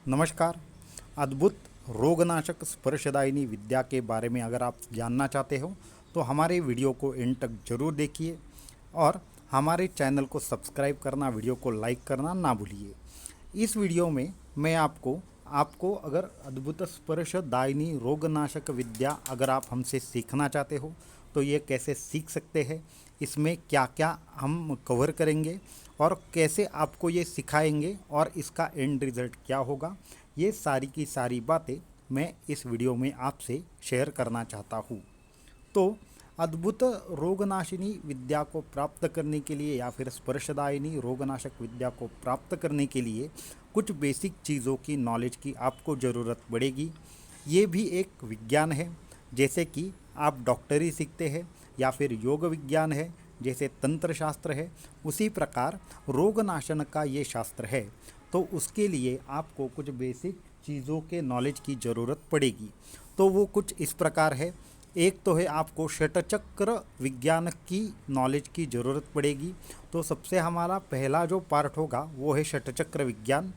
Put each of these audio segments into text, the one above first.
नमस्कार। अद्भुत रोगनाशक स्पर्शदायिनी विद्या के बारे में अगर आप जानना चाहते हो तो हमारे वीडियो को एंड तक जरूर देखिए और हमारे चैनल को सब्सक्राइब करना, वीडियो को लाइक करना ना भूलिए। इस वीडियो में मैं आपको आपको अगर अद्भुत स्पर्शदायिनी रोगनाशक विद्या अगर आप हमसे सीखना चाहते हो तो ये कैसे सीख सकते हैं, इसमें क्या क्या हम कवर करेंगे और कैसे आपको ये सिखाएंगे और इसका एंड रिज़ल्ट क्या होगा, ये सारी की सारी बातें मैं इस वीडियो में आपसे शेयर करना चाहता हूँ। तो अद्भुत रोगनाशिनी विद्या को प्राप्त करने के लिए या फिर स्पर्शदायिनी रोगनाशक विद्या को प्राप्त करने के लिए कुछ बेसिक चीज़ों की नॉलेज की आपको ज़रूरत पड़ेगी। ये भी एक विज्ञान है, जैसे कि आप डॉक्टरी सीखते हैं या फिर योग विज्ञान है, जैसे तंत्र शास्त्र है, उसी प्रकार रोगनाशन का ये शास्त्र है। तो उसके लिए आपको कुछ बेसिक चीज़ों के नॉलेज की ज़रूरत पड़ेगी। तो वो कुछ इस प्रकार है। एक तो है आपको षटचक्र विज्ञान की नॉलेज की ज़रूरत पड़ेगी। तो सबसे हमारा पहला जो पार्ट होगा वो है षटचक्र विज्ञान।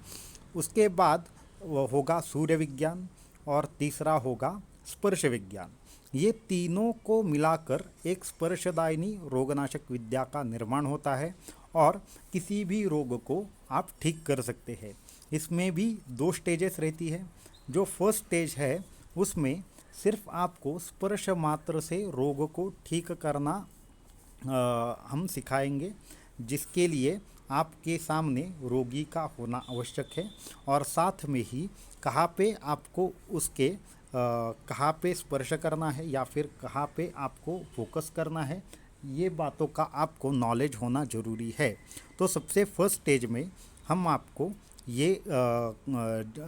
उसके बाद वो होगा सूर्य विज्ञान और तीसरा होगा स्पर्श विज्ञान। ये तीनों को मिलाकर एक स्पर्शदायिनी रोगनाशक विद्या का निर्माण होता है और किसी भी रोग को आप ठीक कर सकते हैं। इसमें भी दो स्टेजेस रहती है। जो फर्स्ट स्टेज है उसमें सिर्फ आपको स्पर्श मात्र से रोग को ठीक करना हम सिखाएंगे, जिसके लिए आपके सामने रोगी का होना आवश्यक है और साथ में ही कहाँ पे आपको उसके कहाँ पे स्पर्श करना है या फिर कहाँ पे आपको फोकस करना है, ये बातों का आपको नॉलेज होना ज़रूरी है। तो सबसे फर्स्ट स्टेज में हम आपको ये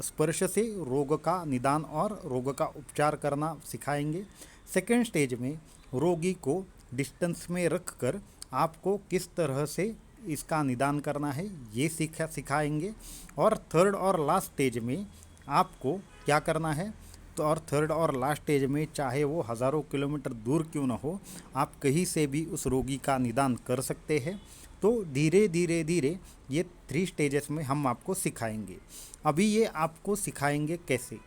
स्पर्श से रोग का निदान और रोग का उपचार करना सिखाएंगे। सेकेंड स्टेज में रोगी को डिस्टेंस में रख कर आपको किस तरह से इसका निदान करना है ये सिखाएंगे। और थर्ड और लास्ट स्टेज में आपको क्या करना है, तो और थर्ड और लास्ट स्टेज में चाहे वो हज़ारों किलोमीटर दूर क्यों ना हो, आप कहीं से भी उस रोगी का निदान कर सकते हैं। तो धीरे धीरे धीरे ये 3 स्टेजेस में हम आपको सिखाएंगे। अभी ये आपको सिखाएंगे कैसे,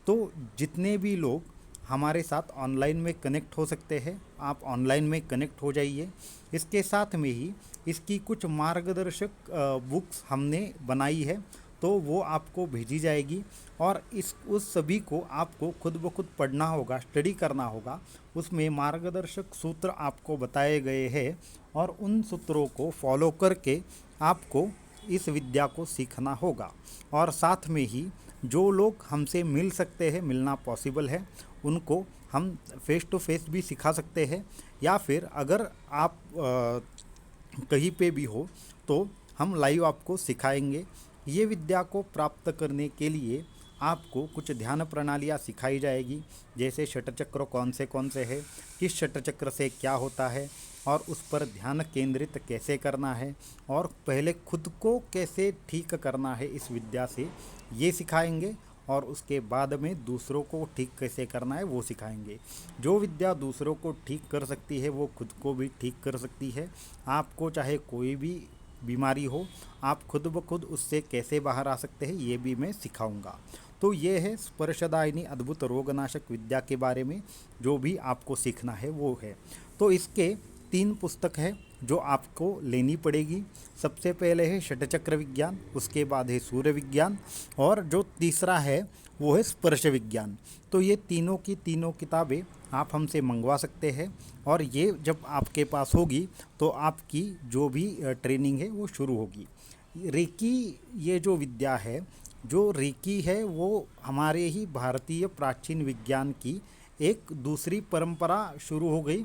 तो जितने भी लोग हमारे साथ ऑनलाइन में कनेक्ट हो सकते हैं आप ऑनलाइन में कनेक्ट हो जाइए। इसके साथ में ही इसकी कुछ मार्गदर्शक बुक्स हमने बनाई है, तो वो आपको भेजी जाएगी और उस सभी को आपको खुद ब खुद पढ़ना होगा, स्टडी करना होगा। उसमें मार्गदर्शक सूत्र आपको बताए गए हैं और उन सूत्रों को फॉलो करके आपको इस विद्या को सीखना होगा। और साथ में ही जो लोग हमसे मिल सकते हैं, मिलना पॉसिबल है, उनको हम फेस टू फेस भी सिखा सकते हैं या फिर अगर आप कहीं पे भी हो तो हम लाइव आपको सिखाएंगे। ये विद्या को प्राप्त करने के लिए आपको कुछ ध्यान प्रणालियाँ सिखाई जाएगी, जैसे षटचक्र कौन से है, किस षटचक्र से क्या होता है और उस पर ध्यान केंद्रित कैसे करना है और पहले खुद को कैसे ठीक करना है इस विद्या से, ये सिखाएंगे। और उसके बाद में दूसरों को ठीक कैसे करना है वो सिखाएंगे। जो विद्या दूसरों को ठीक कर सकती है वो खुद को भी ठीक कर सकती है। आपको चाहे कोई भी बीमारी हो, आप खुद ब खुद उससे कैसे बाहर आ सकते हैं ये भी मैं सिखाऊंगा। तो ये है स्पर्शदायिनी अद्भुत रोगनाशक विद्या के बारे में जो भी आपको सीखना है वो है। तो इसके 3 पुस्तक है जो आपको लेनी पड़ेगी। सबसे पहले है षटचक्र विज्ञान, उसके बाद है सूर्य विज्ञान और जो तीसरा है वो है स्पर्श विज्ञान। तो ये तीनों की तीनों किताबें आप हमसे मंगवा सकते हैं और ये जब आपके पास होगी तो आपकी जो भी ट्रेनिंग है वो शुरू होगी। रेकी ये जो विद्या है, जो रेकी है वो हमारे ही भारतीय प्राचीन विज्ञान की एक दूसरी परंपरा शुरू हो गई।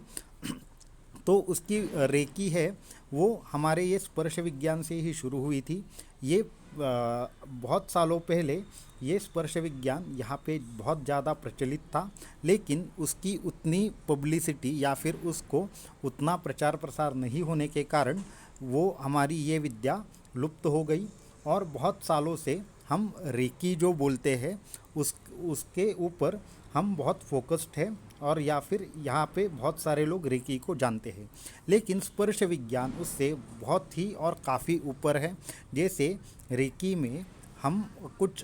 तो उसकी रेकी है वो हमारे ये स्पर्श विज्ञान से ही शुरू हुई थी। ये बहुत सालों पहले ये स्पर्श विज्ञान यहाँ पे बहुत ज़्यादा प्रचलित था, लेकिन उसकी उतनी पब्लिसिटी या फिर उसको उतना प्रचार प्रसार नहीं होने के कारण वो हमारी ये विद्या लुप्त हो गई। और बहुत सालों से हम रेकी जो बोलते हैं उसके ऊपर हम बहुत फोकस्ड हैं और या फिर यहाँ पे बहुत सारे लोग रेकी को जानते हैं, लेकिन स्पर्श विज्ञान उससे बहुत ही और काफ़ी ऊपर है। जैसे रेकी में हम कुछ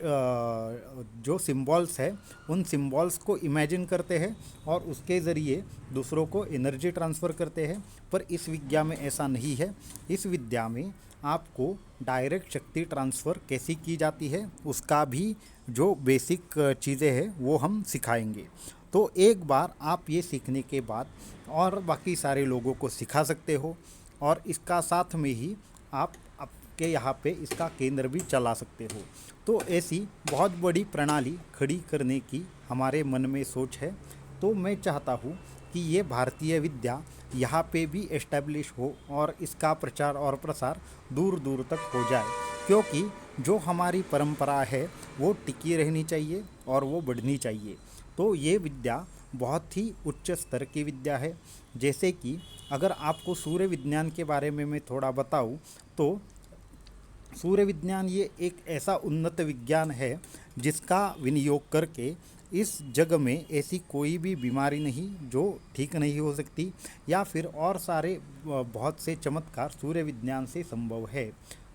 जो सिंबल्स है उन सिंबल्स को इमेजिन करते हैं और उसके ज़रिए दूसरों को एनर्जी ट्रांसफ़र करते हैं। पर इस विद्या में ऐसा नहीं है। इस विद्या में आपको डायरेक्ट शक्ति ट्रांसफ़र कैसी की जाती है उसका भी जो बेसिक चीज़ें हैं वो हम सिखाएंगे। तो एक बार आप ये सीखने के बाद और बाकी सारे लोगों को सिखा सकते हो, और इसका साथ में ही आप आपके यहाँ पे इसका केंद्र भी चला सकते हो। तो ऐसी बहुत बड़ी प्रणाली खड़ी करने की हमारे मन में सोच है। तो मैं चाहता हूँ कि ये भारतीय विद्या यहाँ पे भी एस्टेब्लिश हो और इसका प्रचार और प्रसार दूर दूर तक हो जाए, क्योंकि जो हमारी परंपरा है वो टिकी रहनी चाहिए और वो बढ़नी चाहिए। तो ये विद्या बहुत ही उच्च स्तर की विद्या है। जैसे कि अगर आपको सूर्य विज्ञान के बारे में मैं थोड़ा बताऊं, तो सूर्य विज्ञान ये एक ऐसा उन्नत विज्ञान है जिसका विनियोग करके इस जग में ऐसी कोई भी बीमारी नहीं जो ठीक नहीं हो सकती, या फिर और सारे बहुत से चमत्कार सूर्य विज्ञान से संभव है।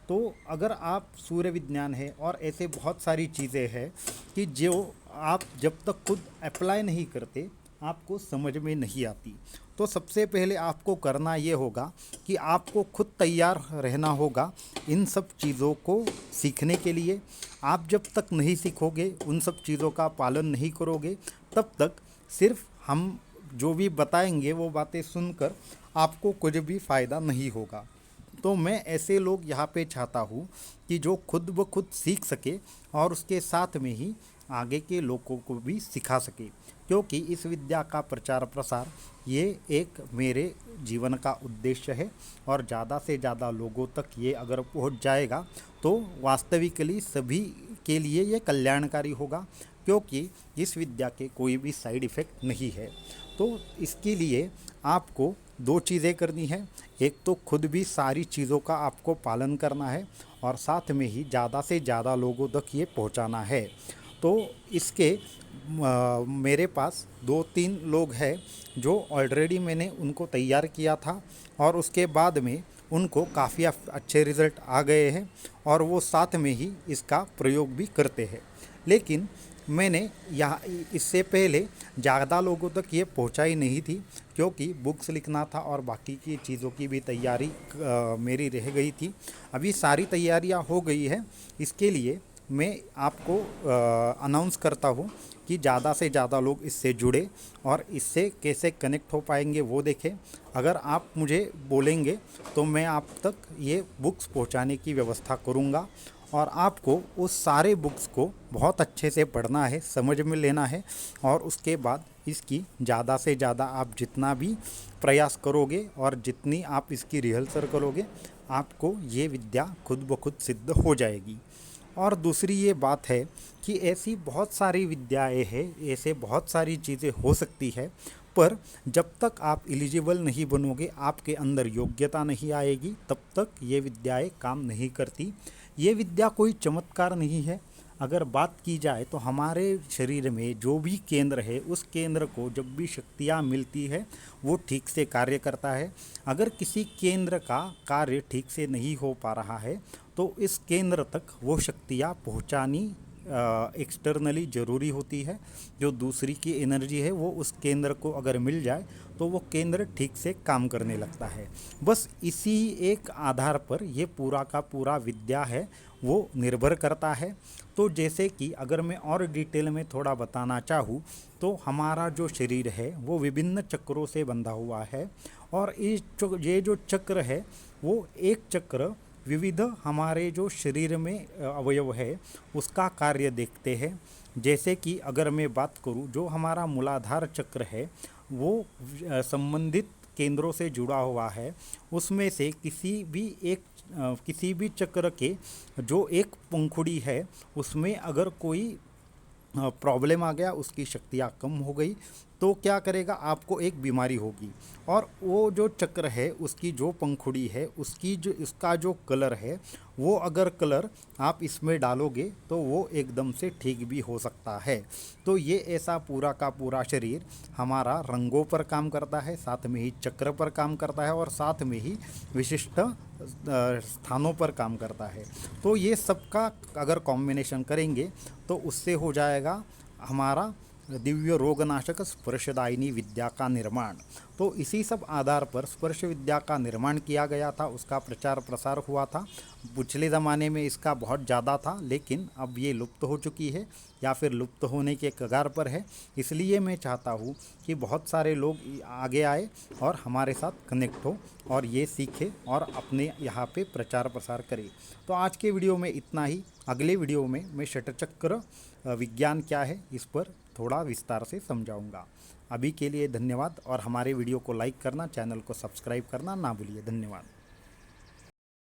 तो अगर आप सूर्य विज्ञान है और ऐसे बहुत सारी चीज़ें हैं कि जो आप जब तक खुद अप्लाई नहीं करते आपको समझ में नहीं आती। तो सबसे पहले आपको करना ये होगा कि आपको खुद तैयार रहना होगा इन सब चीज़ों को सीखने के लिए। आप जब तक नहीं सीखोगे, उन सब चीज़ों का पालन नहीं करोगे, तब तक सिर्फ हम जो भी बताएंगे वो बातें सुनकर आपको कुछ भी फ़ायदा नहीं होगा। तो मैं ऐसे लोग यहाँ पे चाहता हूँ कि जो खुद ब खुद सीख सके और उसके साथ में ही आगे के लोगों को भी सिखा सके, क्योंकि इस विद्या का प्रचार प्रसार ये एक मेरे जीवन का उद्देश्य है। और ज़्यादा से ज़्यादा लोगों तक ये अगर पहुँच जाएगा तो वास्तविकली सभी के लिए ये कल्याणकारी होगा, क्योंकि इस विद्या के कोई भी साइड इफ़ेक्ट नहीं है। तो इसके लिए आपको दो चीज़ें करनी है। एक तो खुद भी सारी चीज़ों का आपको पालन करना है और साथ में ही ज़्यादा से ज़्यादा लोगों तक ये पहुंचाना है। तो इसके मेरे पास 2-3 लोग हैं जो ऑलरेडी मैंने उनको तैयार किया था और उसके बाद में उनको काफ़ी अच्छे रिज़ल्ट आ गए हैं और वो साथ में ही इसका प्रयोग भी करते हैं। लेकिन मैंने यहाँ इससे पहले ज़्यादा लोगों तक ये पहुँचाई नहीं थी, क्योंकि बुक्स लिखना था और बाकी की चीज़ों की भी तैयारी मेरी रह गई थी। अभी सारी तैयारियाँ हो गई है। इसके लिए मैं आपको अनाउंस करता हूँ कि ज़्यादा से ज़्यादा लोग इससे जुड़े और इससे कैसे कनेक्ट हो पाएंगे वो देखें। अगर आप मुझे बोलेंगे तो मैं आप तक ये बुक्स पहुँचाने की व्यवस्था करूँगा, और आपको उस सारे बुक्स को बहुत अच्छे से पढ़ना है, समझ में लेना है, और उसके बाद इसकी ज़्यादा से ज़्यादा आप जितना भी प्रयास करोगे और जितनी आप इसकी रिहर्सल करोगे, आपको ये विद्या खुद ब खुद सिद्ध हो जाएगी। और दूसरी ये बात है कि ऐसी बहुत सारी विद्याएं हैं, ऐसे बहुत सारी चीज़ें हो सकती है, पर जब तक आप एलिजिबल नहीं बनोगे, आपके अंदर योग्यता नहीं आएगी, तब तक ये विद्याएं काम नहीं करती। ये विद्या कोई चमत्कार नहीं है। अगर बात की जाए तो हमारे शरीर में जो भी केंद्र है, उस केंद्र को जब भी शक्तियाँ मिलती है वो ठीक से कार्य करता है। अगर किसी केंद्र का कार्य ठीक से नहीं हो पा रहा है तो इस केंद्र तक वो शक्तियाँ पहुँचानी एक्सटर्नली ज़रूरी होती है। जो दूसरी की एनर्जी है वो उस केंद्र को अगर मिल जाए तो वो केंद्र ठीक से काम करने लगता है। बस इसी एक आधार पर ये पूरा का पूरा विद्या है वो निर्भर करता है। तो जैसे कि अगर मैं और डिटेल में थोड़ा बताना चाहूँ तो हमारा जो शरीर है वो विभिन्न चक्रों से बंधा हुआ है, और ये जो चक्र है वो एक चक्र विविध हमारे जो शरीर में अवयव है उसका कार्य देखते हैं। जैसे कि अगर मैं बात करूं, जो हमारा मूलाधार चक्र है वो संबंधित केंद्रों से जुड़ा हुआ है। उसमें से किसी भी चक्र के जो एक पंखुड़ी है उसमें अगर कोई प्रॉब्लम आ गया, उसकी शक्तियाँ कम हो गई, तो क्या करेगा, आपको एक बीमारी होगी। और वो जो चक्र है, उसकी जो पंखुड़ी है, उसकी जो इसका जो कलर है, वो अगर कलर आप इसमें डालोगे तो वो एकदम से ठीक भी हो सकता है। तो ये ऐसा पूरा का पूरा शरीर हमारा रंगों पर काम करता है, साथ में ही चक्र पर काम करता है और साथ में ही विशिष्ट स्थानों पर काम करता है। तो ये सबका अगर कॉम्बिनेशन करेंगे तो उससे हो जाएगा हमारा दिव्य रोगनाशक स्पर्शदायिनी विद्या का निर्माण। तो इसी सब आधार पर स्पर्श विद्या का निर्माण किया गया था, उसका प्रचार प्रसार हुआ था। पिछले ज़माने में इसका बहुत ज़्यादा था, लेकिन अब ये लुप्त हो चुकी है या फिर लुप्त होने के कगार पर है। इसलिए मैं चाहता हूँ कि बहुत सारे लोग आगे आए और हमारे साथ कनेक्ट हो और ये सीखे और अपने यहाँ पे प्रचार प्रसार करें। तो आज के वीडियो में इतना ही। अगले वीडियो में मैं षटचक्र विज्ञान क्या है इस पर थोड़ा विस्तार से समझाऊंगा। अभी के लिए धन्यवाद और हमारे वीडियो को लाइक करना, चैनल को सब्सक्राइब करना ना भूलिए। धन्यवाद।